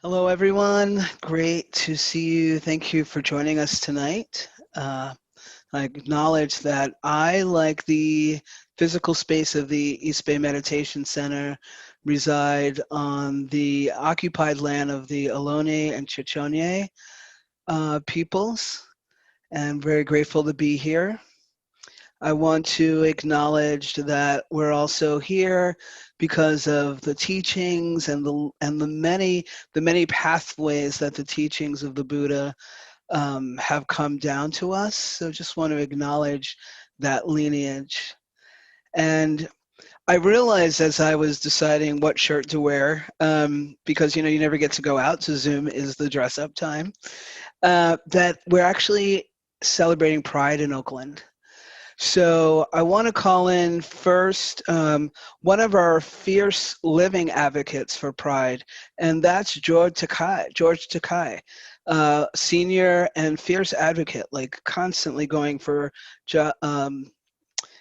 Hello, everyone. Great to see you. Thank you for joining us tonight. I acknowledge that I, like the physical space of the East Bay Meditation Center, reside on the occupied land of the Ohlone and Chichonye peoples, and very grateful to be here. I want to acknowledge that we're also here because of the teachings and the many pathways that the teachings of the Buddha have come down to us. So just want to acknowledge that lineage. And I realized as I was deciding what shirt to wear, because you never get to go out, so Zoom is the dress up time, that we're actually celebrating Pride in Oakland. So I want to call in first one of our fierce living advocates for Pride, and that's George Takai, senior and fierce advocate, like constantly going for.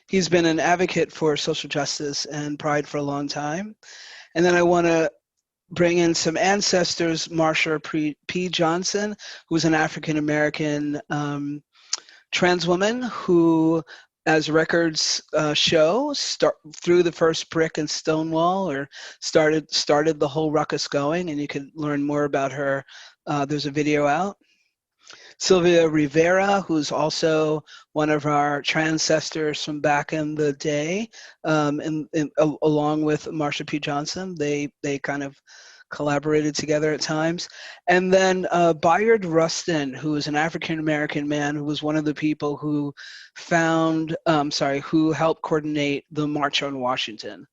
He's been an advocate for social justice and Pride for a long time. And then I want to bring in some ancestors, Marsha P. Johnson, who's an African-American trans woman who, as records show, threw the first brick in Stonewall, or started the whole ruckus going, and you can learn more about her. There's a video out. Sylvia Rivera, who's also one of our transcestors from back in the day, along with Marsha P. Johnson. They kind of collaborated together at times. And then Bayard Rustin, who is an African-American man who was one of the people who who helped coordinate the March on Washington.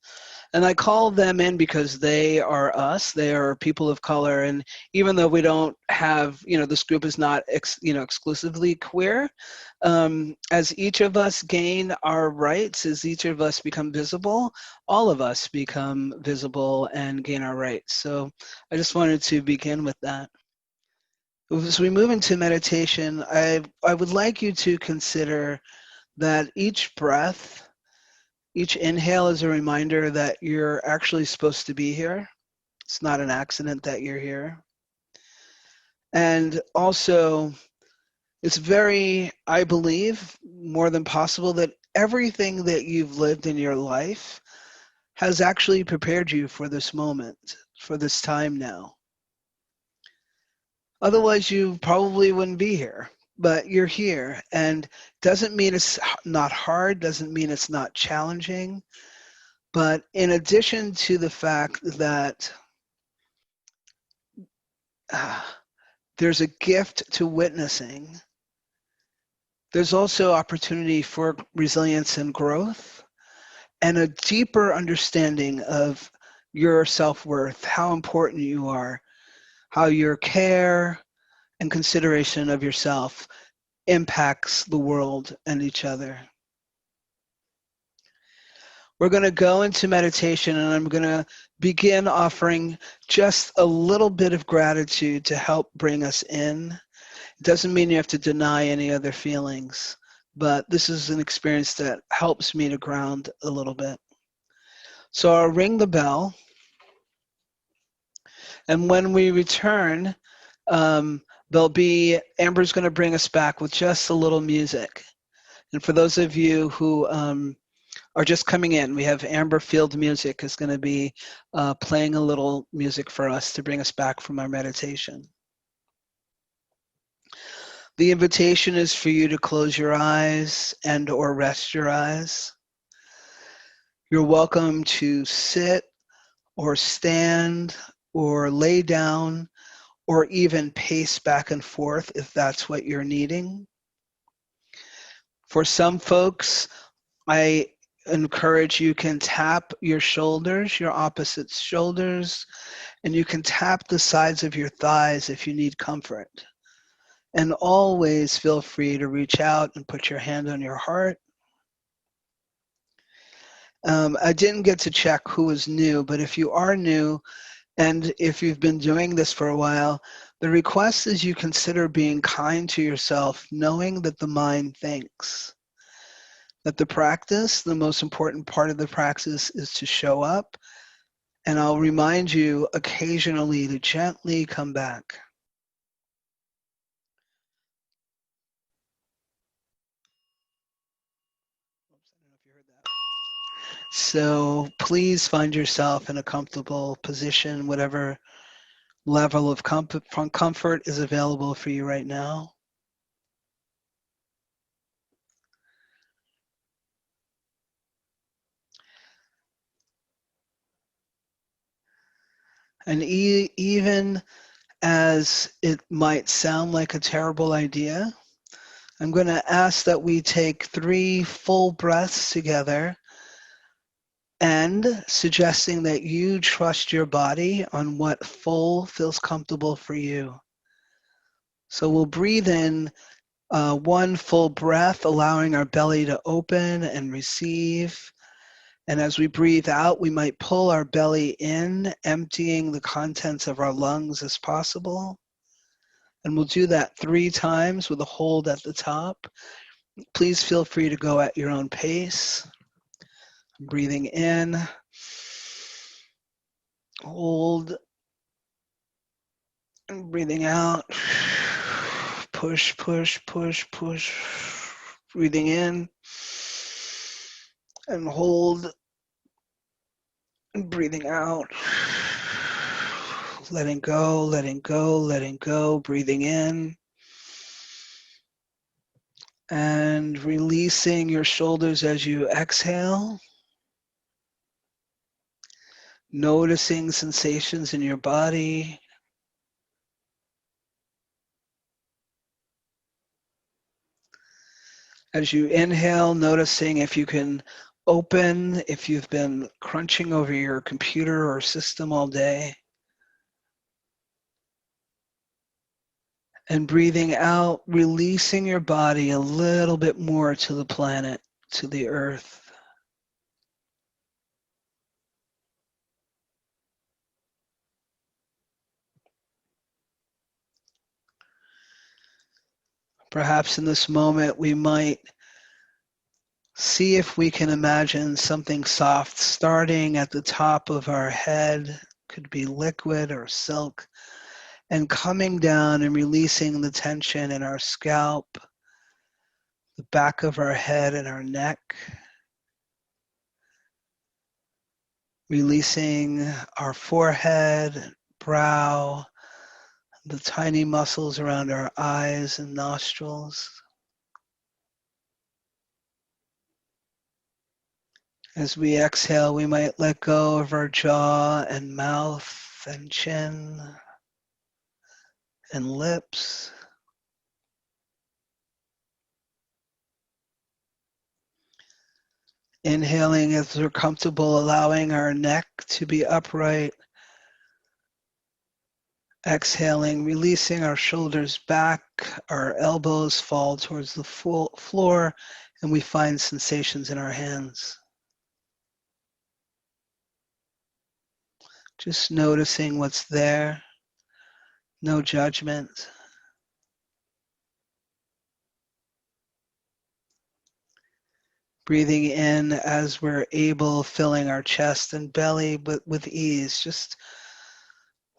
And I call them in because they are us. They are people of color. And even though we don't have, this group is not, exclusively queer, as each of us gain our rights, as each of us become visible, all of us become visible and gain our rights. So I just wanted to begin with that. As we move into meditation, I would like you to consider that each breath, each inhale is a reminder that you're actually supposed to be here. It's not an accident that you're here. And also, it's very, I believe, more than possible that everything that you've lived in your life has actually prepared you for this moment, for this time now. Otherwise, you probably wouldn't be here. But you're here, and doesn't mean it's not hard, doesn't mean it's not challenging. But in addition to the fact that there's a gift to witnessing, there's also opportunity for resilience and growth, and a deeper understanding of your self-worth, how important you are, how your care and consideration of yourself impacts the world and each other. We're going to go into meditation, and I'm going to begin offering just a little bit of gratitude to help bring us in. It doesn't mean you have to deny any other feelings, but this is an experience that helps me to ground a little bit. So I'll ring the bell, and when we return, Amber's going to bring us back with just a little music. And for those of you who are just coming in, we have Amber Field Music is going to be playing a little music for us to bring us back from our meditation. The invitation is for you to close your eyes and or rest your eyes. You're welcome to sit or stand or lay down or even pace back and forth if that's what you're needing. For some folks, I encourage you can tap your shoulders, your opposite shoulders, and you can tap the sides of your thighs if you need comfort. And always feel free to reach out and put your hand on your heart. I didn't get to check who is new, but if you are new, and if you've been doing this for a while, the request is you consider being kind to yourself, knowing that the mind thinks. That the practice, the most important part of the practice, is to show up And I'll remind you occasionally to gently come back. Oops, I don't know if you heard that. So please find yourself in a comfortable position, whatever level of comfort is available for you right now. And even as it might sound like a terrible idea, I'm going to ask that we take 3 full breaths together, and suggesting that you trust your body on what full feels comfortable for you. So we'll breathe in 1 full breath, allowing our belly to open and receive. And as we breathe out, we might pull our belly in, emptying the contents of our lungs as possible. And we'll do that 3 times with a hold at the top. Please feel free to go at your own pace. Breathing in, hold, and breathing out. Push, push, push, push. Breathing in, and hold, and breathing out. Letting go, letting go, letting go. Breathing in, and releasing your shoulders as you exhale. Noticing sensations in your body. As you inhale, noticing if you can open, if you've been crunching over your computer or system all day. And breathing out, releasing your body a little bit more to the planet, to the earth. Perhaps in this moment we might see if we can imagine something soft starting at the top of our head, could be liquid or silk, and coming down and releasing the tension in our scalp, the back of our head and our neck, releasing our forehead, brow, the tiny muscles around our eyes and nostrils. As we exhale, we might let go of our jaw and mouth and chin and lips. Inhaling as we're comfortable, allowing our neck to be upright. Exhaling, releasing our shoulders back, our elbows fall towards the floor, and we find sensations in our hands. Just noticing what's there, no judgment. Breathing in as we're able, filling our chest and belly with ease, just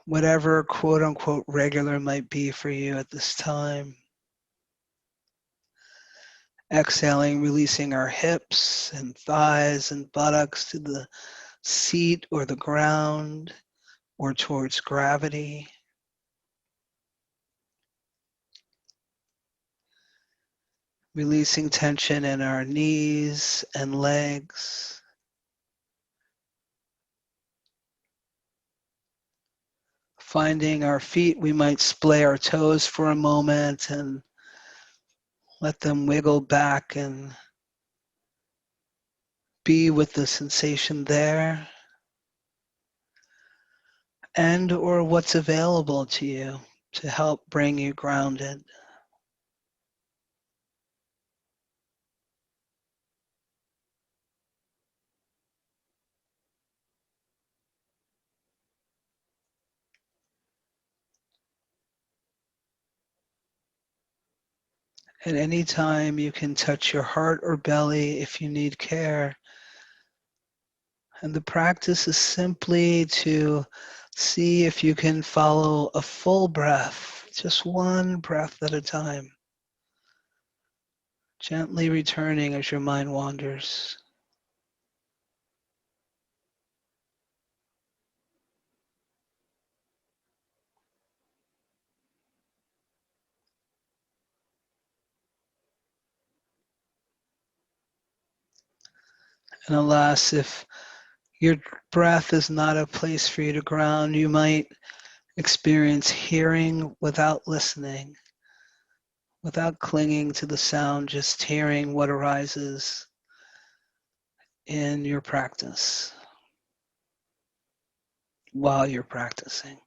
whatever quote unquote regular might be for you at this time. Exhaling, releasing our hips and thighs and buttocks to the seat or the ground or towards gravity. Releasing tension in our knees and legs. Finding our feet, we might splay our toes for a moment and let them wiggle back and be with the sensation there, and or what's available to you to help bring you grounded. At any time, you can touch your heart or belly if you need care. And the practice is simply to see if you can follow a full breath, just one breath at a time, gently returning as your mind wanders. And alas, if your breath is not a place for you to ground, you might experience hearing without listening, without clinging to the sound, just hearing what arises in your practice while you're practicing.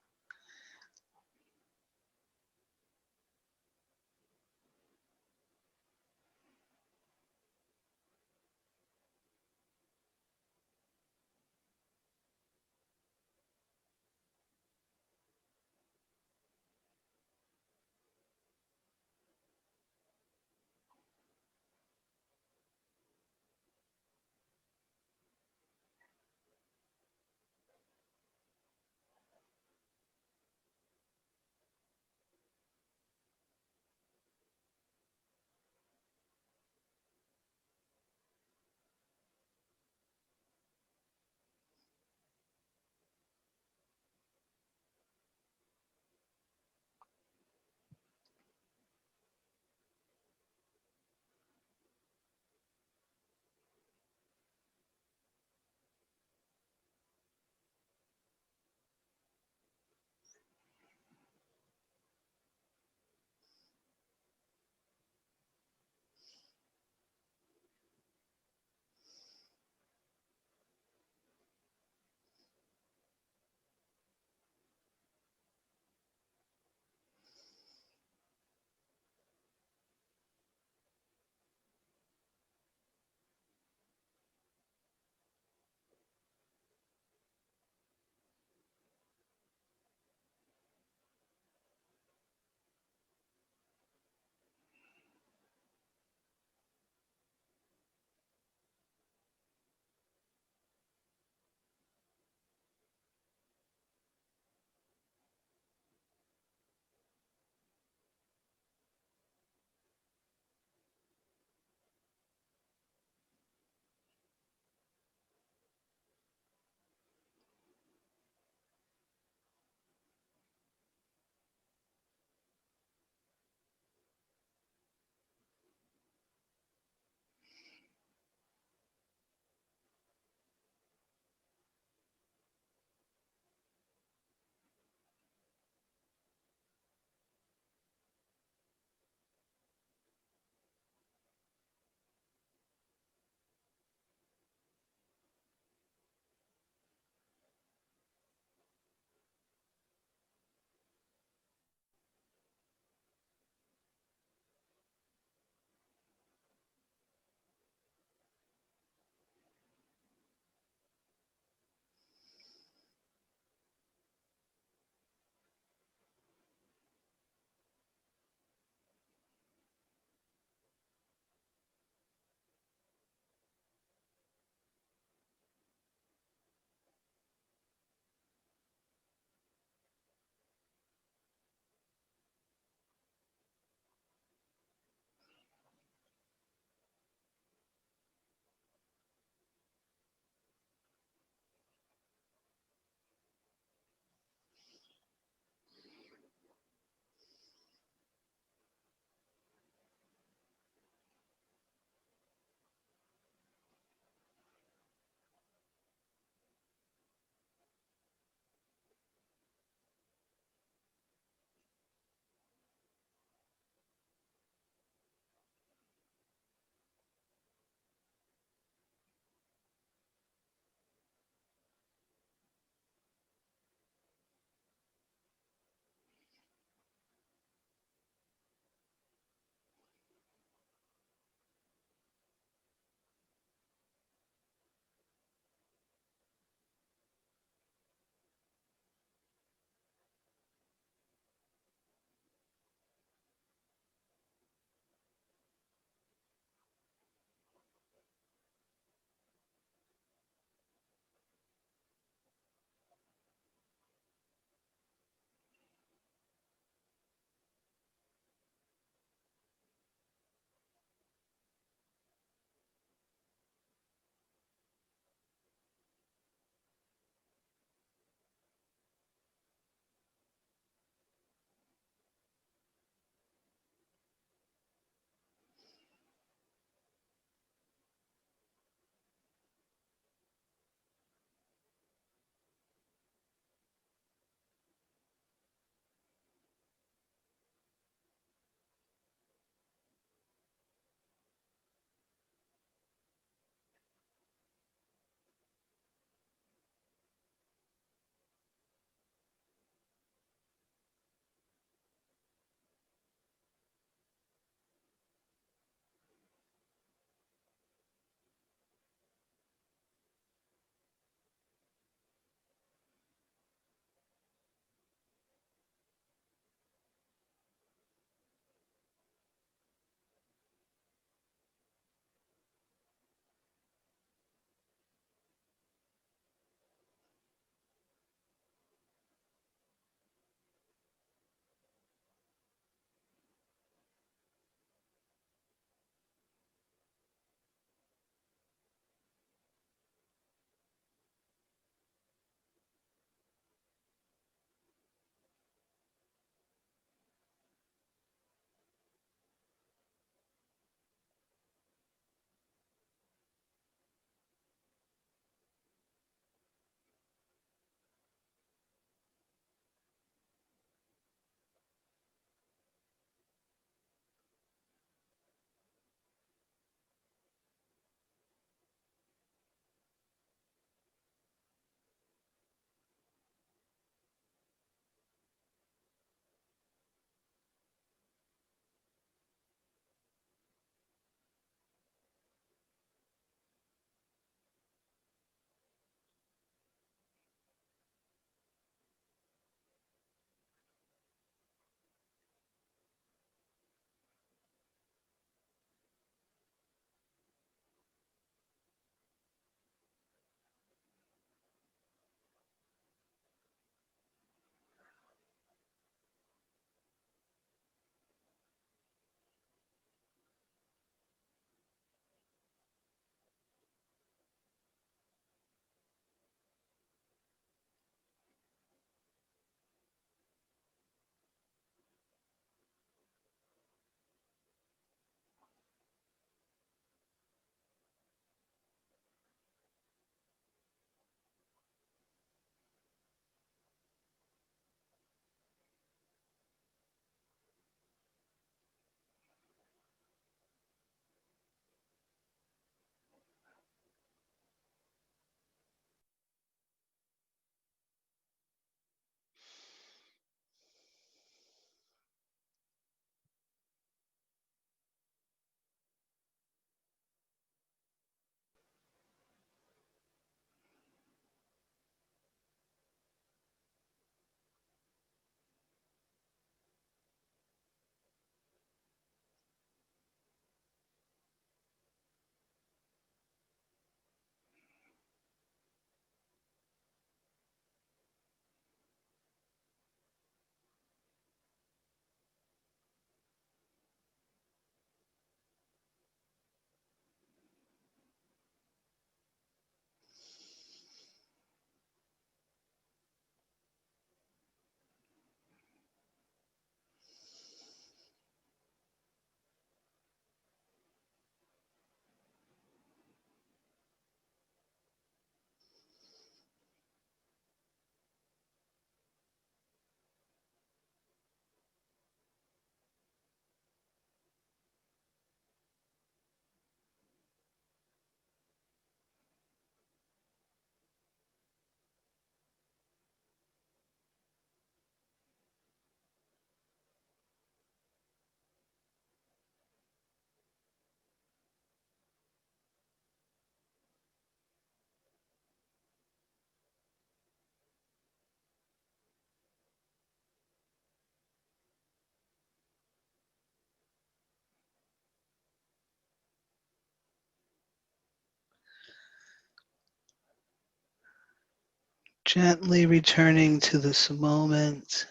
Gently returning to this moment.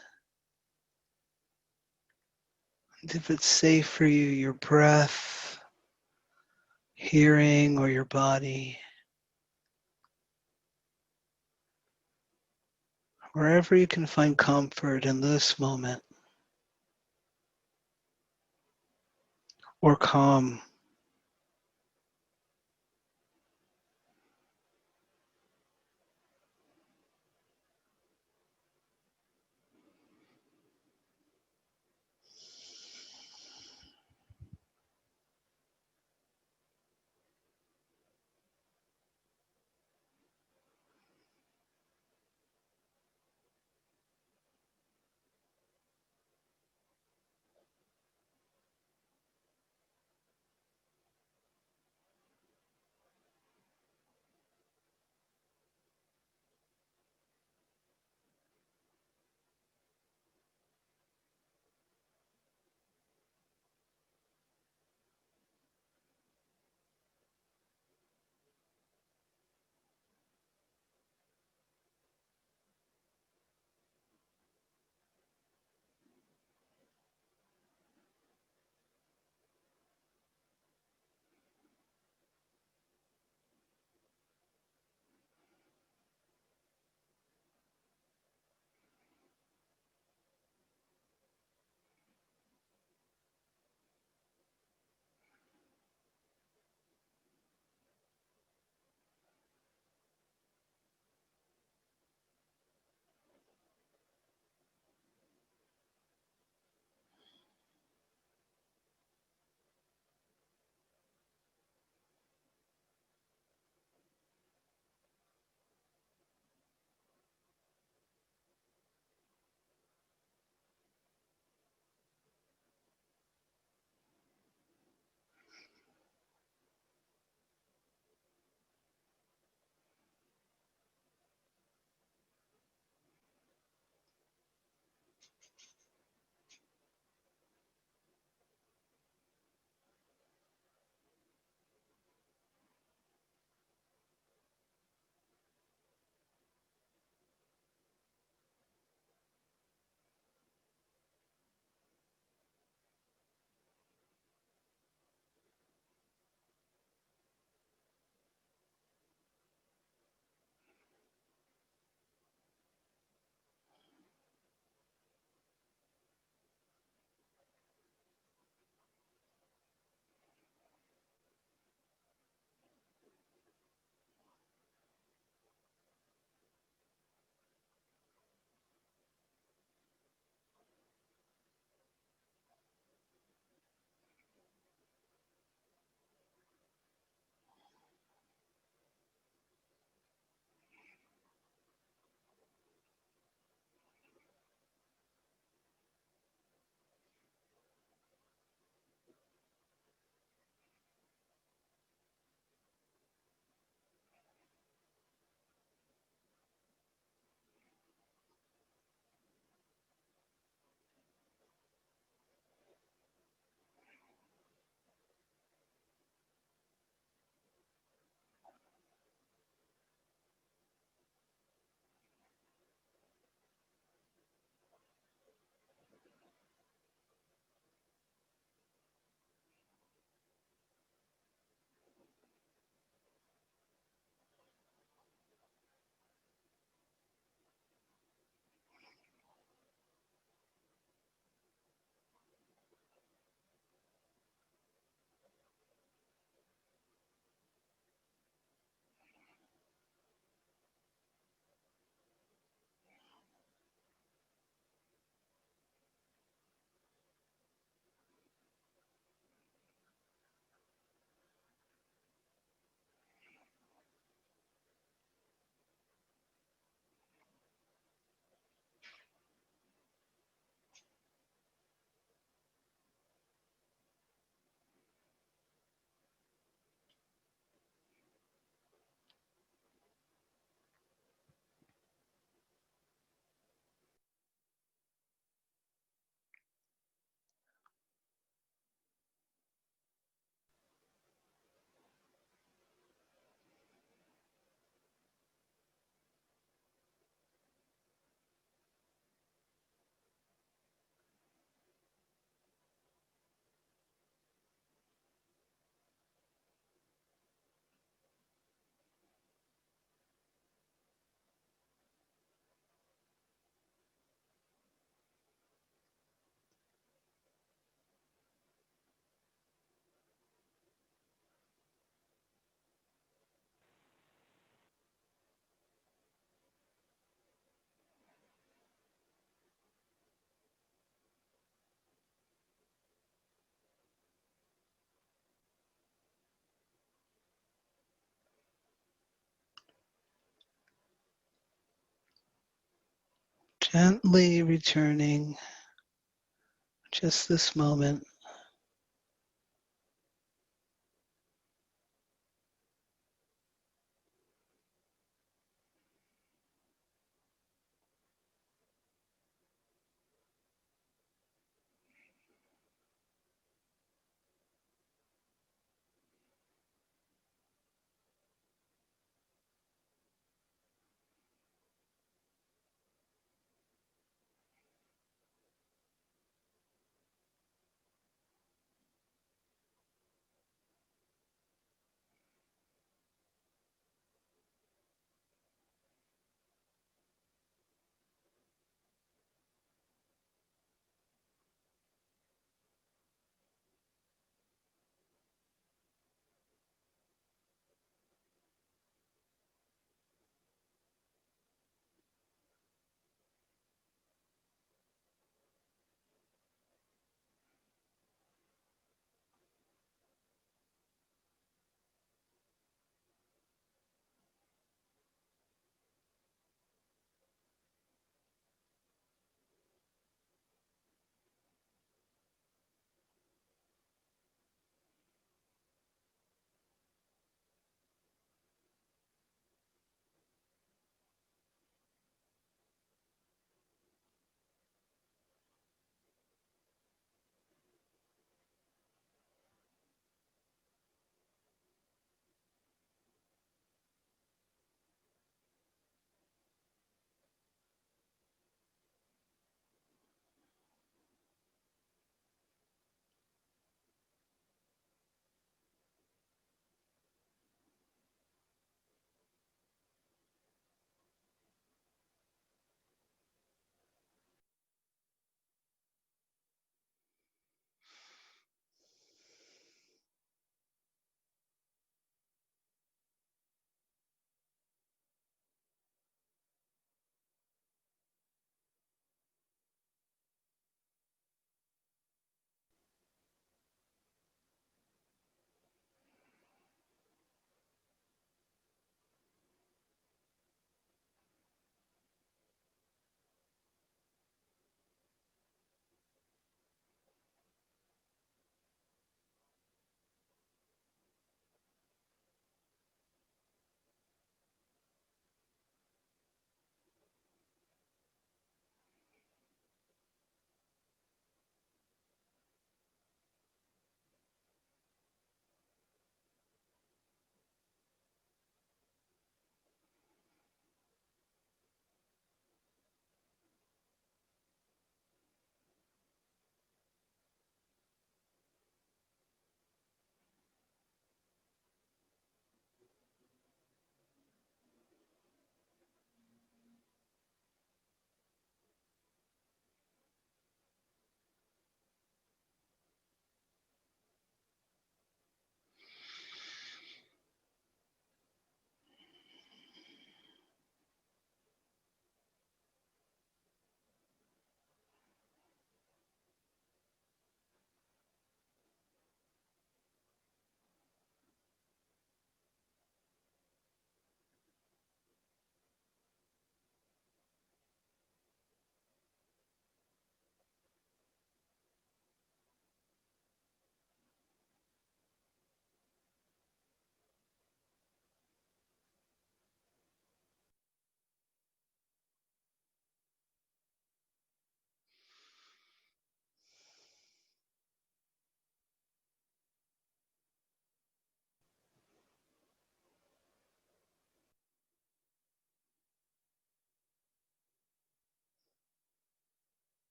And if it's safe for you, your breath, hearing, or your body, wherever you can find comfort in this moment or calm. Gently returning just this moment.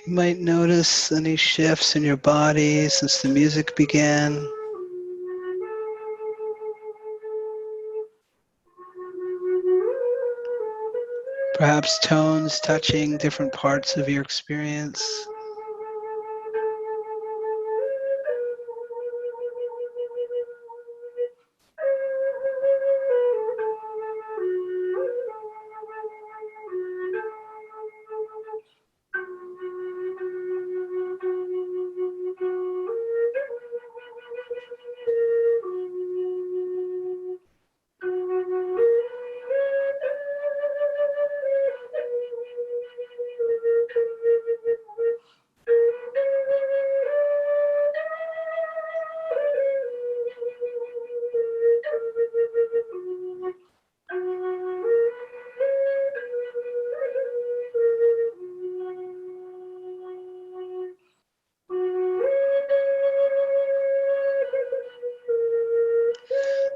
You might notice any shifts in your body since the music began. Perhaps tones touching different parts of your experience.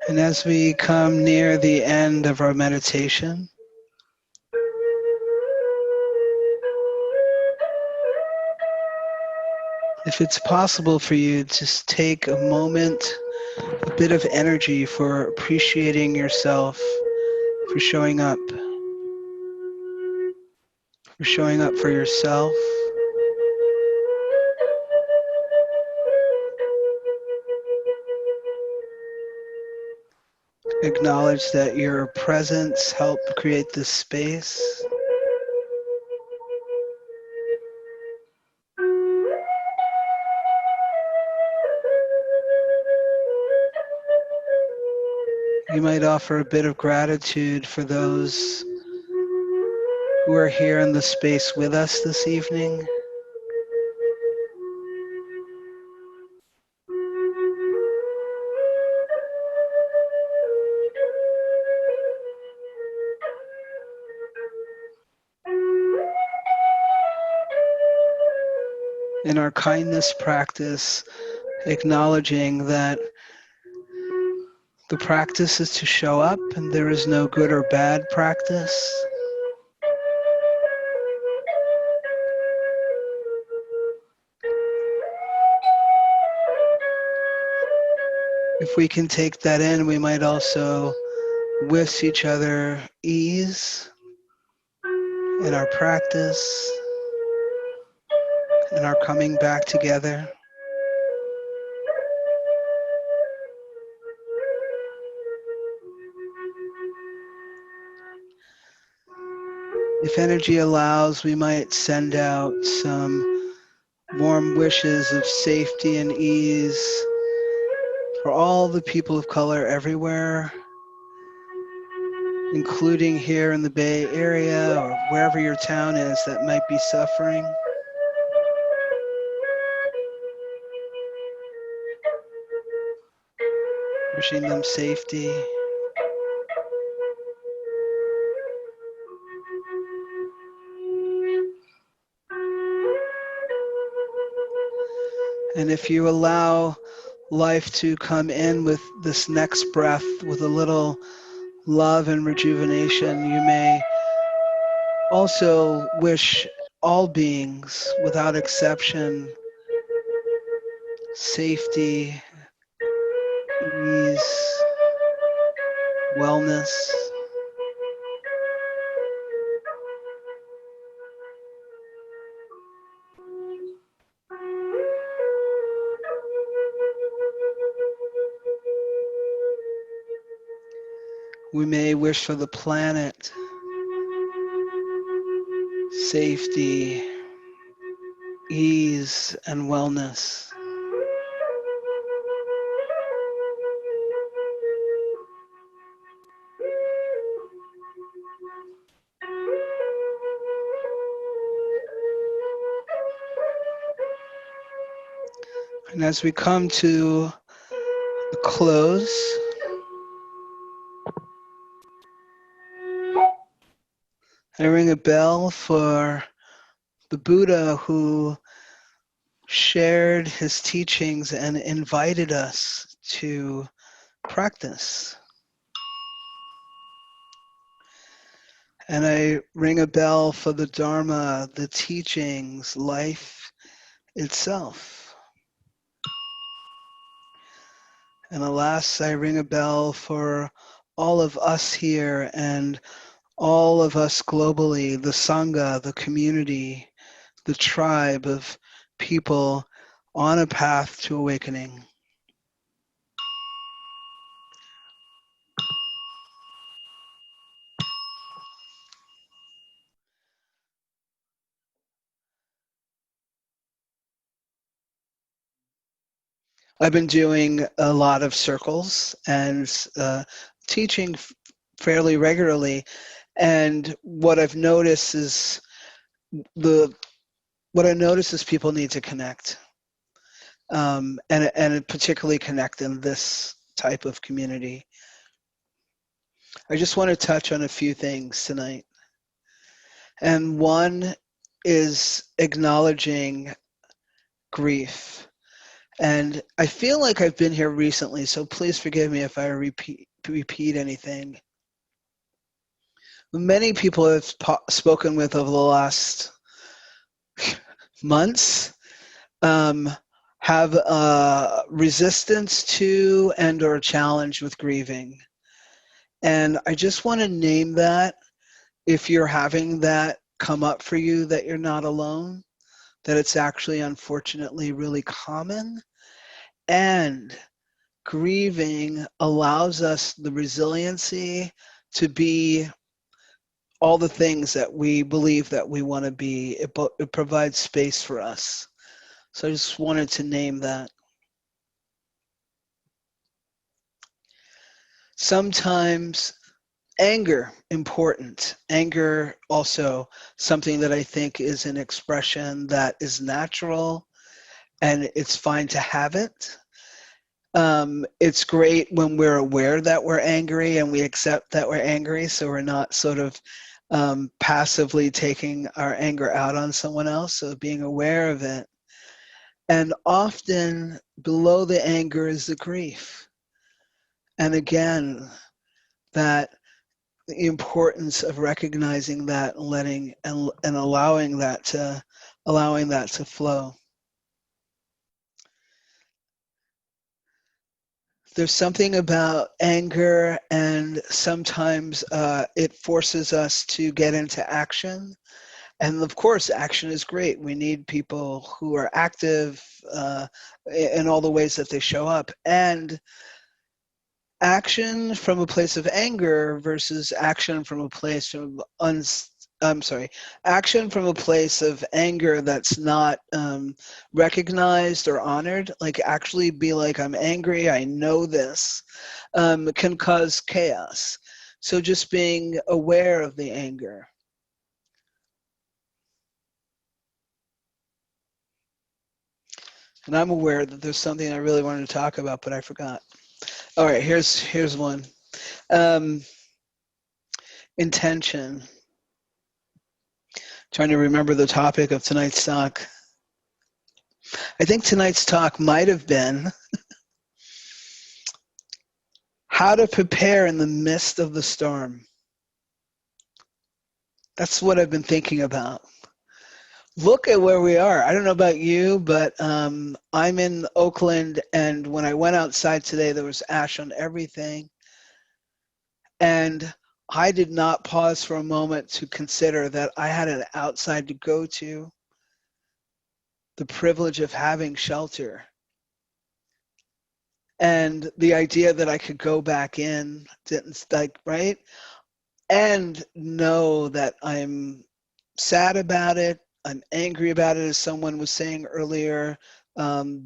And as we come near the end of our meditation, if it's possible for you, just take a moment, a bit of energy for appreciating yourself, for showing up for yourself. Acknowledge that your presence helped create this space. You might offer a bit of gratitude for those who are here in the space with us this evening. In our kindness practice, acknowledging that the practice is to show up and there is no good or bad practice. If we can take that in, we might also wish each other ease in our practice, in our coming back together. If energy allows, we might send out some warm wishes of safety and ease for all the people of color everywhere, including here in the Bay Area or wherever your town is that might be suffering. Wishing them safety. And if you allow life to come in with this next breath with a little love and rejuvenation, you may also wish all beings without exception safety, ease, wellness. We may wish for the planet safety, ease, and wellness. And as we come to the close, I ring a bell for the Buddha who shared his teachings and invited us to practice. And I ring a bell for the Dharma, the teachings, life itself. And alas, I ring a bell for all of us here and all of us globally, the Sangha, the community, the tribe of people on a path to awakening. I've been doing a lot of circles and teaching fairly regularly, and what I've noticed is people need to connect, and particularly connect in this type of community. I just want to touch on a few things tonight, and one is acknowledging grief. And I feel like I've been here recently, so please forgive me if I repeat anything. Many people I've spoken with over the last months have resistance to and or challenge with grieving. And I just want to name that, if you're having that come up for you, that you're not alone, that it's actually unfortunately really common. And grieving allows us the resiliency to be all the things that we believe that we want to be. It provides space for us. So I just wanted to name that. Sometimes anger, important. Anger also something that I think is an expression that is natural, and it's fine to have it. It's great when we're aware that we're angry and we accept that we're angry, so we're not sort of passively taking our anger out on someone else, so being aware of it. And often below the anger is the grief. And again, that the importance of recognizing that and letting and allowing that to flow. There's something about anger, and sometimes it forces us to get into action. And of course, action is great. We need people who are active in all the ways that they show up. And action from a place of anger versus action from a place of action from a place of anger that's not recognized or honored, like actually be like, I'm angry, I know this, can cause chaos. So just being aware of the anger. And I'm aware that there's something I really wanted to talk about, but I forgot. All right, here's one. Intention. Trying to remember the topic of tonight's talk. I think tonight's talk might have been how to prepare in the midst of the storm. That's what I've been thinking about. Look at where we are. I don't know about you, but I'm in Oakland, and when I went outside today, there was ash on everything. And I did not pause for a moment to consider that I had an outside to go to, the privilege of having shelter, and the idea that I could go back in, didn't, like, right? And know that I'm sad about it, I'm angry about it, as someone was saying earlier,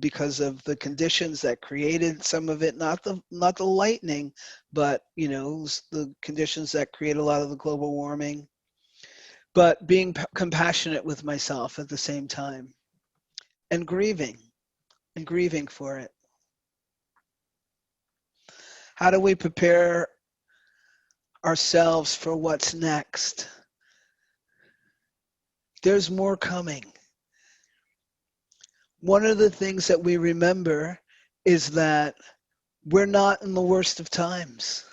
because of the conditions that created some of it, not the lightning, but the conditions that create a lot of the global warming. But being compassionate with myself at the same time, and grieving for it. How do we prepare ourselves for what's next? There's more coming. One of the things that we remember is that we're not in the worst of times.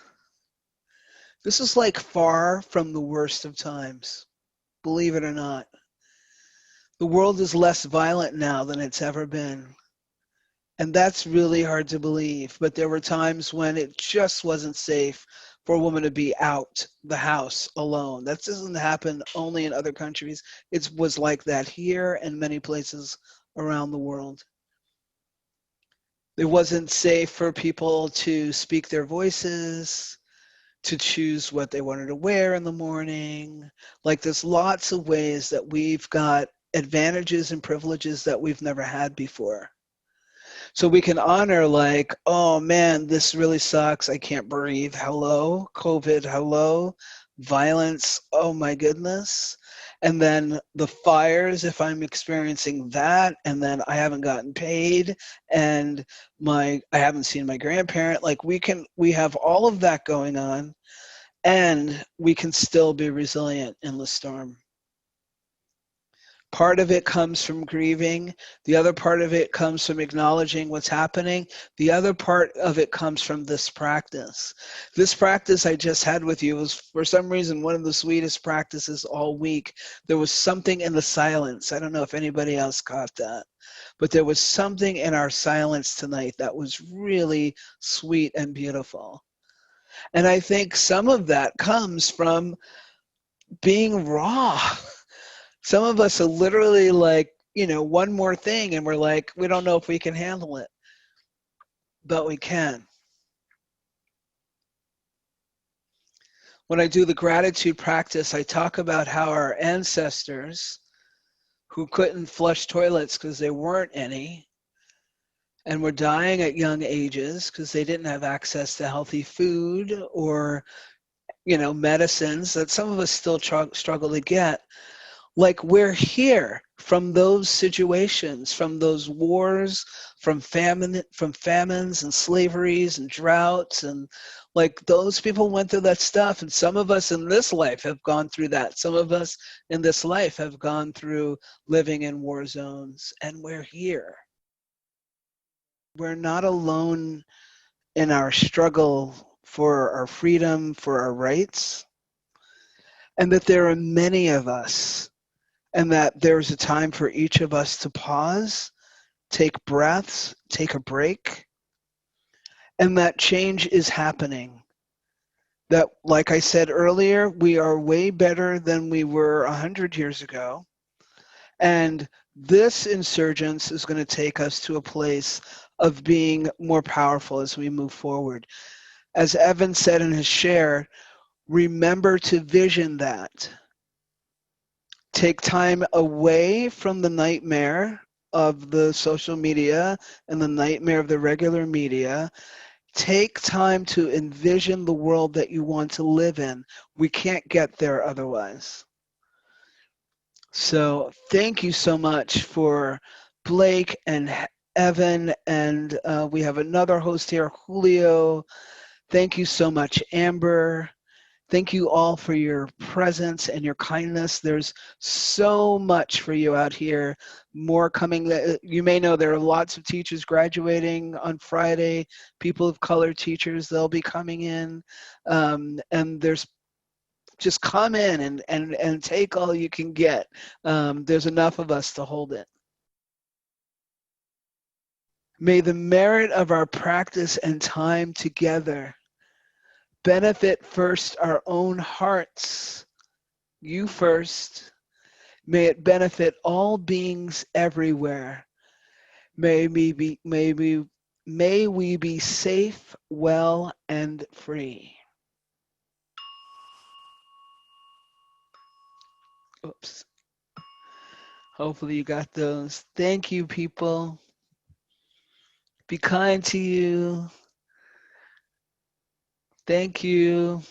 This is like far from the worst of times, believe it or not. The world is less violent now than it's ever been. And that's really hard to believe. But there were times when it just wasn't safe for a woman to be out the house alone. That doesn't happen only in other countries. It was like that here and many places around the world. It wasn't safe for people to speak their voices, to choose what they wanted to wear in the morning. Like there's lots of ways that we've got advantages and privileges that we've never had before. So we can honor like, oh man, this really sucks. I can't breathe. Hello, COVID, hello, violence. Oh my goodness. And then the fires, if I'm experiencing that, and then I haven't gotten paid, and I haven't seen my grandparent. Like we have all of that going on, and we can still be resilient in the storm. Part of it comes from grieving. The other part of it comes from acknowledging what's happening. The other part of it comes from this practice. This practice I just had with you was, for some reason, one of the sweetest practices all week. There was something in the silence. I don't know if anybody else caught that, but there was something in our silence tonight that was really sweet and beautiful. And I think some of that comes from being raw. Some of us are literally like, one more thing, and we're like, we don't know if we can handle it, but we can. When I do the gratitude practice, I talk about how our ancestors who couldn't flush toilets because there weren't any, and were dying at young ages because they didn't have access to healthy food or, medicines that some of us still struggle to get. Like we're here from those situations, from those wars, from famines and slaveries and droughts, and like those people went through that stuff. And some of us in this life have gone through that. Some of us in this life have gone through living in war zones, and we're here. We're not alone in our struggle for our freedom, for our rights, and that there are many of us, and that there's a time for each of us to pause, take breaths, take a break, and that change is happening. That, like I said earlier, we are way better than we were 100 years ago. And this insurgence is going to take us to a place of being more powerful as we move forward. As Evan said in his share, remember to vision that. Take time away from the nightmare of the social media and the nightmare of the regular media. Take time to envision the world that you want to live in. We can't get there otherwise. So thank you so much for Blake and Evan, and we have another host here, Julio. Thank you so much, Amber. Thank you all for your presence and your kindness. There's so much for you out here. More coming. You may know there are lots of teachers graduating on Friday. People of color teachers, they'll be coming in. And there's just come in and take all you can get. There's enough of us to hold it. May the merit of our practice and time together benefit first our own hearts, you first. May it benefit all beings everywhere. May we be safe, well, and free. Oops. Hopefully you got those. Thank you, people. Be kind to you. Thank you.